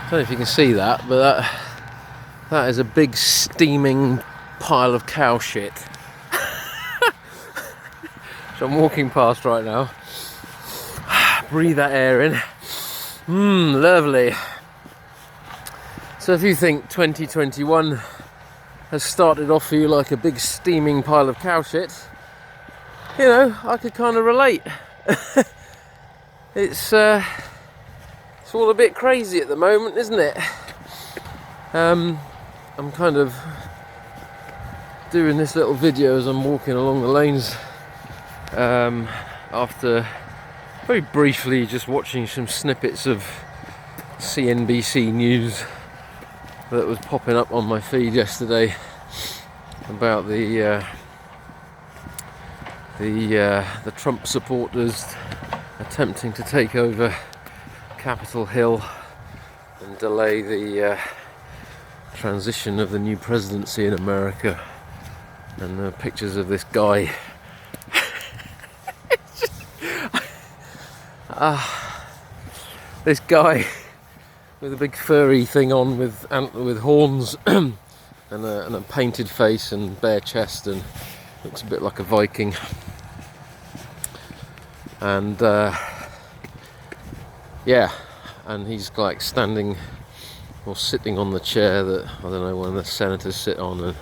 don't know if you can see that, but that is a big steaming pile of cow shit. So I'm walking past right now. Breathe that air in. Lovely. So if you think 2021 has started off for you like a big steaming pile of cow shit, you know, I could kind of relate. It's all a bit crazy at the moment, isn't it? I'm kind of doing this little video as I'm walking along the lanes, after very briefly just watching some snippets of CNBC news that was popping up on my feed yesterday about the Trump supporters attempting to take over Capitol Hill and delay the transition of the new presidency in America, and the pictures of this guy. This guy with a big furry thing on with horns and a painted face and bare chest, and looks a bit like a Viking. And yeah, and he's like standing or sitting on the chair that, I don't know, one of the senators sit on, and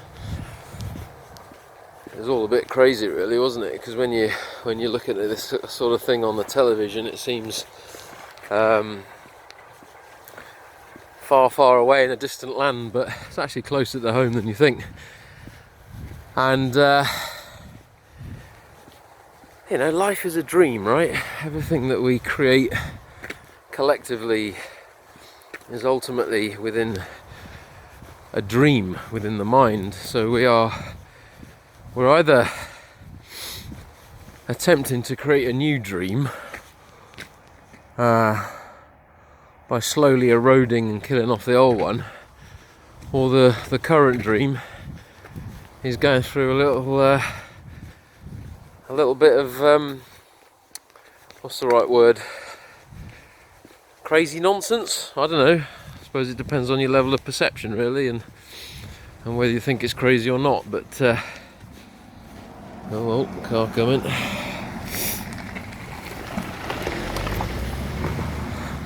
it was all a bit crazy really, wasn't it? Because when you look at this sort of thing on the television, it seems far away in a distant land, but it's actually closer to home than you think. And you know, life is a dream, right? Everything that we create collectively is ultimately within a dream, within the mind. So we're either attempting to create a new dream by slowly eroding and killing off the old one, or the current dream is going through a little bit of what's the right word? Crazy nonsense? I don't know. I suppose it depends on your level of perception, really, and whether you think it's crazy or not. But oh well, car coming.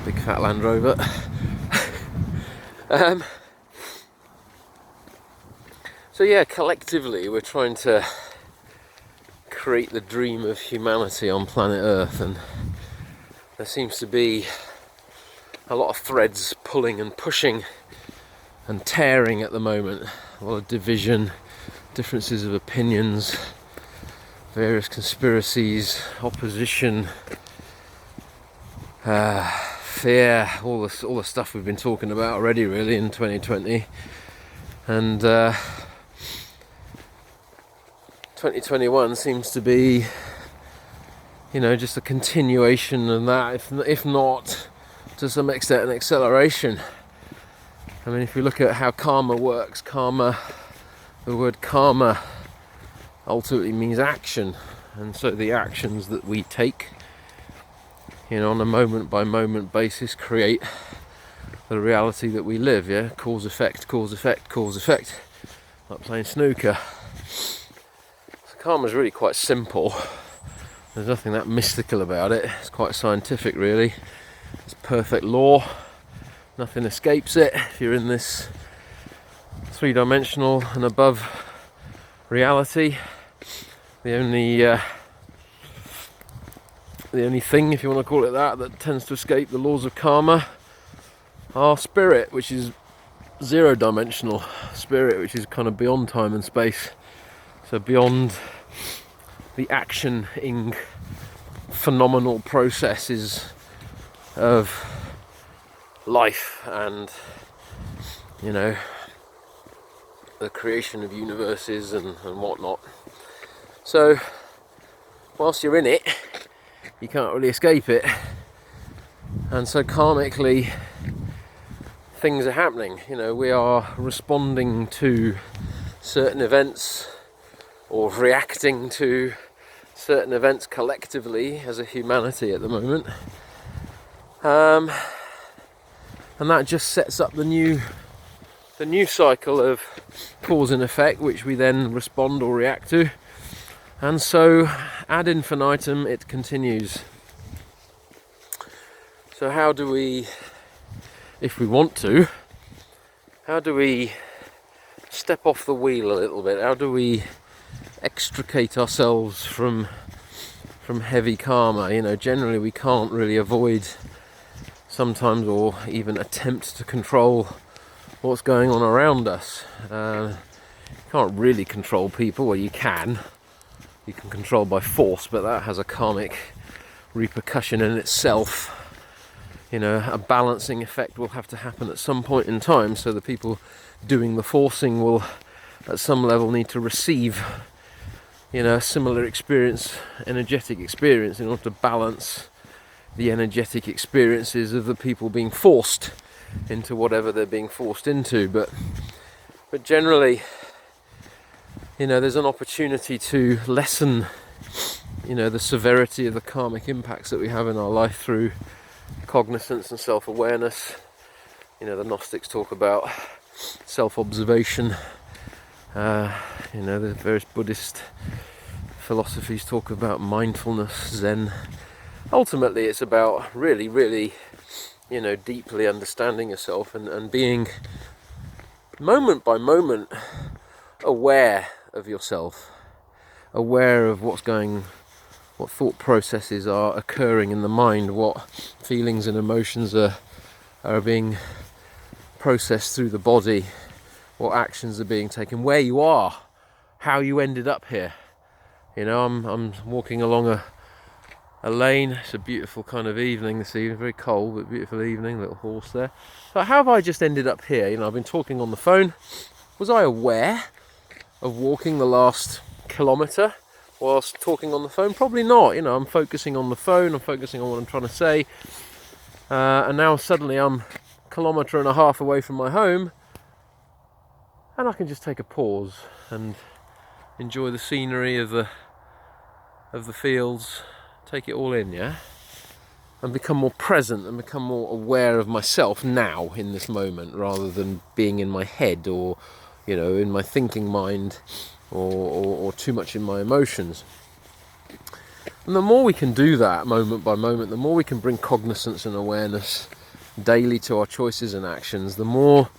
Big fat Land Rover. So yeah, collectively we're trying to create the dream of humanity on planet Earth, and there seems to be a lot of threads pulling and pushing and tearing at the moment. A lot of division, differences of opinions, various conspiracies, opposition, fear, all the stuff we've been talking about already really in 2020. And 2021 seems to be, you know, just a continuation of that, if not to some extent an acceleration. I mean, if you look at how karma works, the word karma ultimately means action, and so the actions that we take, you know, on a moment by moment basis create the reality that we live. Yeah, cause effect, cause effect, cause effect, like playing snooker. So karma's really quite simple. There's nothing that mystical about it. It's quite scientific really. It's perfect law. Nothing escapes it. If you're in this three-dimensional and above reality, the only thing, if you want to call it that tends to escape the laws of karma are spirit, which is zero-dimensional. Spirit, which is kind of beyond time and space. So beyond the actioning phenomenal processes of life and, you know, the creation of universes and whatnot. So whilst you're in it, you can't really escape it, and so karmically things are happening. You know, we are responding to certain events or reacting to certain events collectively as a humanity at the moment. and that just sets up the new cycle of cause and effect, which we then respond or react to, and so ad infinitum it continues. So how do we, if we want to, how do we step off the wheel a little bit? How do we extricate ourselves from heavy karma? You know, generally we can't really avoid sometimes, or even attempt to control what's going on around us. You can't really control people. Well, you can control by force, but that has a karmic repercussion in itself. You know, a balancing effect will have to happen at some point in time, so the people doing the forcing will at some level need to receive, you know, a similar experience, energetic experience, in order to balance the energetic experiences of the people being forced into whatever they're being forced into. But generally, you know, there's an opportunity to lessen, you know, the severity of the karmic impacts that we have in our life through cognizance and self-awareness. You know, the Gnostics talk about self-observation. You know, the various Buddhist philosophies talk about mindfulness, Zen. Ultimately, it's about really, you know, deeply understanding yourself and being moment by moment aware of yourself, aware of what thought processes are occurring in the mind, what feelings and emotions are being processed through the body, what actions are being taken, where you are, how you ended up here. You know, I'm walking along a lane. It's a beautiful kind of evening this evening, very cold but beautiful evening, little horse there. But how have I just ended up here? You know, I've been talking on the phone. Was I aware of walking the last kilometre whilst talking on the phone? Probably not. You know, I'm focusing on the phone, I'm focusing on what I'm trying to say, and now suddenly I'm a kilometre and a half away from my home, and I can just take a pause and enjoy the scenery of the fields, take it all in, yeah, and become more present and become more aware of myself now in this moment, rather than being in my head, or, you know, in my thinking mind, or too much in my emotions. And the more we can do that moment by moment, the more we can bring cognizance and awareness daily to our choices and actions, the more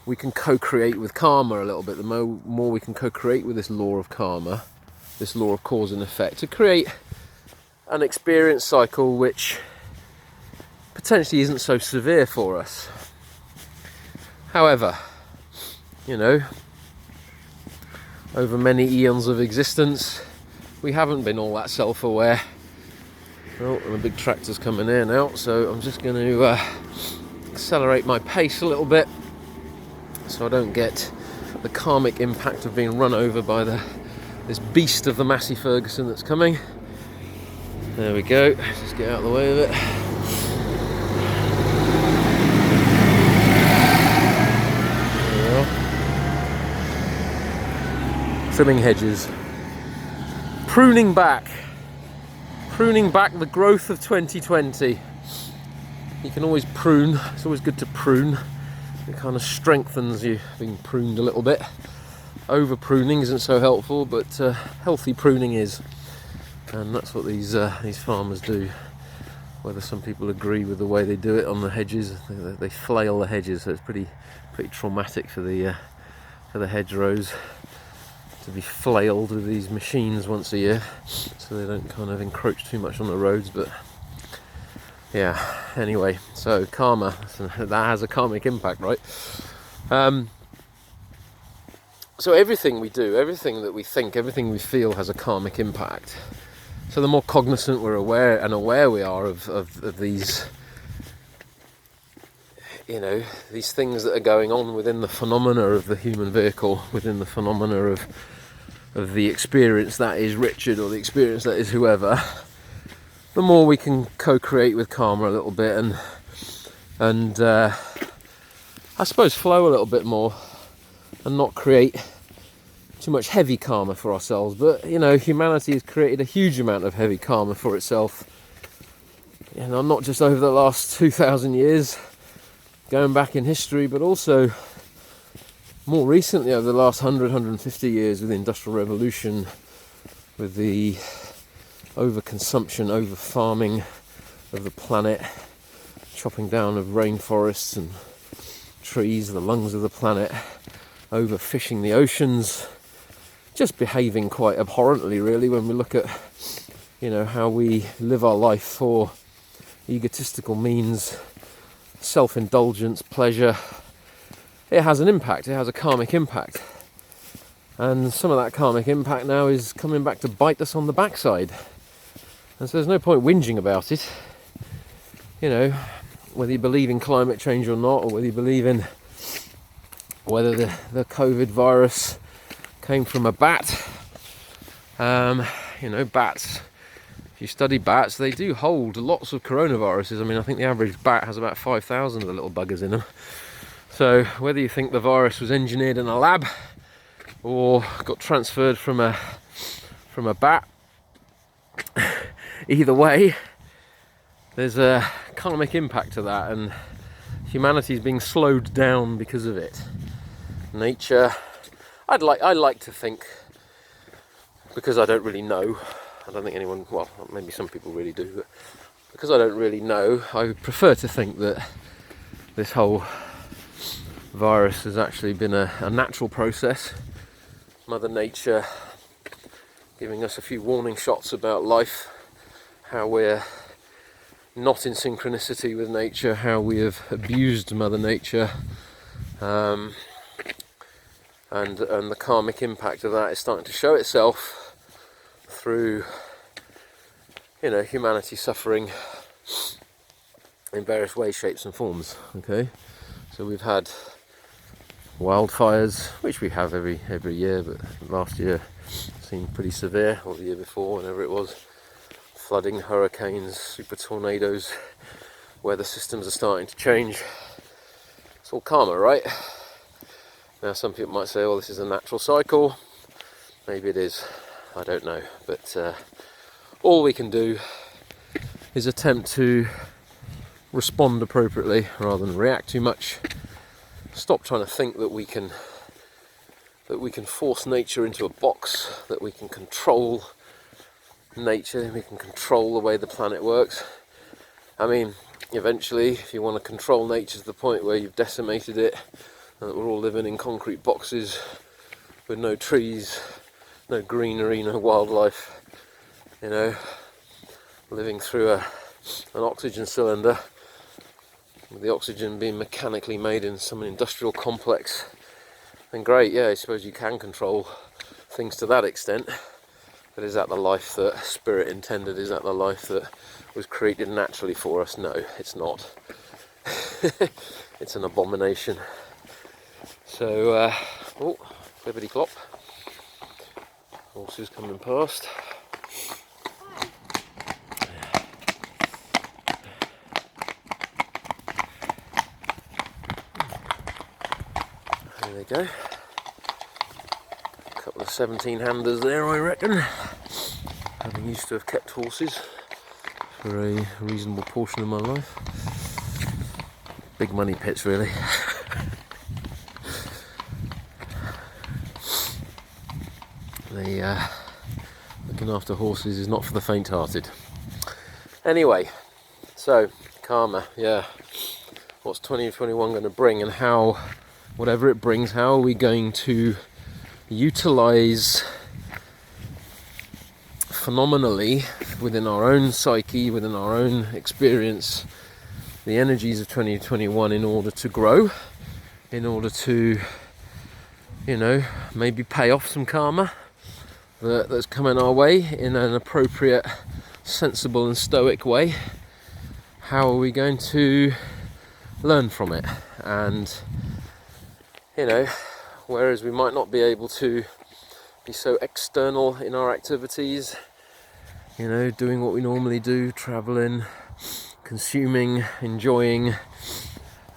we can co-create with karma a little bit, the more we can co-create with this law of karma, this law of cause and effect, to create an experience cycle which potentially isn't so severe for us. However, you know, over many eons of existence, we haven't been all that self-aware. Oh, and the big tractor's coming in now, so I'm just going to accelerate my pace a little bit so I don't get the karmic impact of being run over by this beast of the Massey Ferguson that's coming. There we go, let's just get out of the way of it. There we are. Trimming hedges. Pruning back the growth of 2020. You can always prune, it's always good to prune. It kind of strengthens you, being pruned a little bit. Over pruning isn't so helpful, but healthy pruning is, and that's what these farmers do. Whether some people agree with the way they do it on the hedges, they flail the hedges, so it's pretty traumatic for the hedgerows to be flailed with these machines once a year, so they don't kind of encroach too much on the roads. But yeah, anyway, so karma, that has a karmic impact, right? So everything we do, everything that we think, everything we feel has a karmic impact. So the more cognizant we're aware we are of these, you know, these things that are going on within the phenomena of the human vehicle, within the phenomena of the experience that is Richard, or the experience that is whoever, the more we can co-create with karma a little bit, and I suppose flow a little bit more, and not create too much heavy karma for ourselves. But you know, humanity has created a huge amount of heavy karma for itself, you know, not just over the last 2,000 years, going back in history, but also more recently over the last 150 years with the Industrial Revolution, with the overconsumption, over-farming of the planet, chopping down of rainforests and trees, the lungs of the planet, overfishing the oceans, just behaving quite abhorrently really when we look at, how we live our life for egotistical means, self-indulgence, pleasure. It has an impact, it has a karmic impact. And some of that karmic impact now is coming back to bite us on the backside. And so there's no point whinging about it. Whether you believe in climate change or not, or whether you believe in whether the COVID virus came from a bat. Bats, if you study bats, they do hold lots of coronaviruses. I mean, I think the average bat has about 5,000 of the little buggers in them. So whether you think the virus was engineered in a lab or got transferred from a bat, either way, there's a karmic impact to that, and humanity is being slowed down because of it. Nature, I like to think, because I don't really know, I don't think anyone, well, maybe some people really do, but because I don't really know, I would prefer to think that this whole virus has actually been a natural process. Mother Nature giving us a few warning shots about life, how we're not in synchronicity with nature, how we have abused Mother Nature, and the karmic impact of that is starting to show itself through, humanity suffering in various ways, shapes and forms. Okay, so we've had wildfires, which we have every year, but last year seemed pretty severe, or the year before, whenever it was. Flooding, hurricanes, super tornadoes, weather systems are starting to change. It's all karma, right? Now some people might say, well, this is a natural cycle. Maybe it is, I don't know. But all we can do is attempt to respond appropriately rather than react too much. Stop trying to think that we can force nature into a box, that we can control nature, we can control the way the planet works. I mean, eventually, if you want to control nature to the point where you've decimated it, and that we're all living in concrete boxes with no trees, no greenery, no wildlife, living through an oxygen cylinder, with the oxygen being mechanically made in some industrial complex, then great, yeah, I suppose you can control things to that extent. But is that the life that Spirit intended? Is that the life that was created naturally for us? No, it's not. It's an abomination. So, clippity clop. Horses coming past. There they go. A couple of 17-handers there, I reckon. Having used to have kept horses for a reasonable portion of my life. Big money pits, really. Looking after horses is not for the faint-hearted. Anyway, so karma, yeah. What's 2021 going to bring, and how, whatever it brings, how are we going to utilize phenomenally within our own psyche, within our own experience, the energies of 2021 in order to grow, in order to, maybe pay off some karma that's coming our way in an appropriate, sensible and stoic way. How are we going to learn from it? And, whereas we might not be able to be so external in our activities, doing what we normally do, travelling, consuming, enjoying,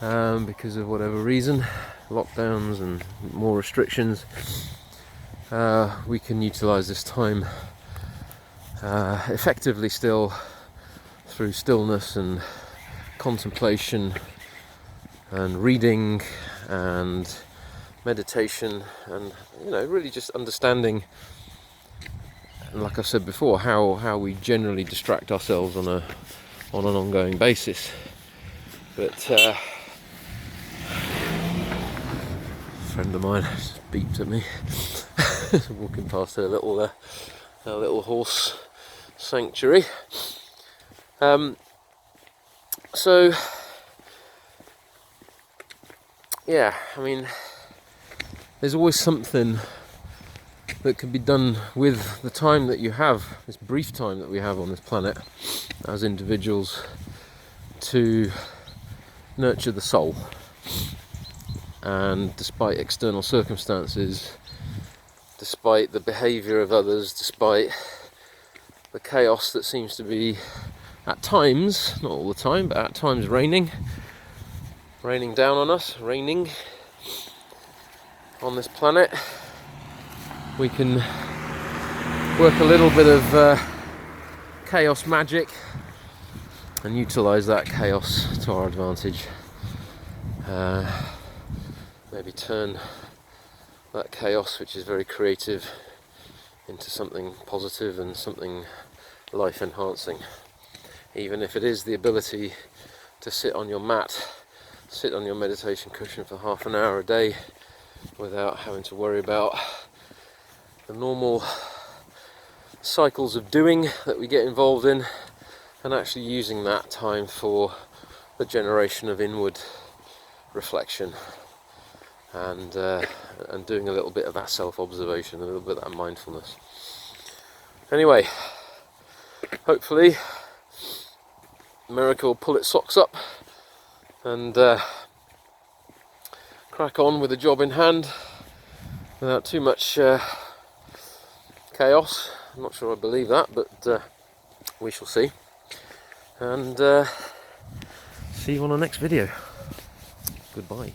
because of whatever reason, lockdowns and more restrictions, we can utilise this time effectively still through stillness and contemplation, and reading and meditation, and really just understanding, and like I said before, how we generally distract ourselves on an ongoing basis. But a friend of mine just beeped at me walking past a little horse sanctuary. So yeah, I mean, there's always something that can be done with the time that you have, this brief time that we have on this planet as individuals, to nurture the soul. And despite external circumstances, despite the behaviour of others, despite the chaos that seems to be at times, not all the time, but at times raining down on us, raining on this planet, we can work a little bit of chaos magic and utilise that chaos to our advantage. Maybe turn that chaos, which is very creative, into something positive and something life enhancing. Even if it is the ability to sit on your mat, sit on your meditation cushion for half an hour a day without having to worry about the normal cycles of doing that we get involved in, and actually using that time for the generation of inward reflection and doing a little bit of that self-observation, a little bit of that mindfulness. Anyway, hopefully America will pull its socks up and crack on with the job in hand without too much chaos. I'm not sure I believe that, but we shall see. And see you on the next video. Goodbye.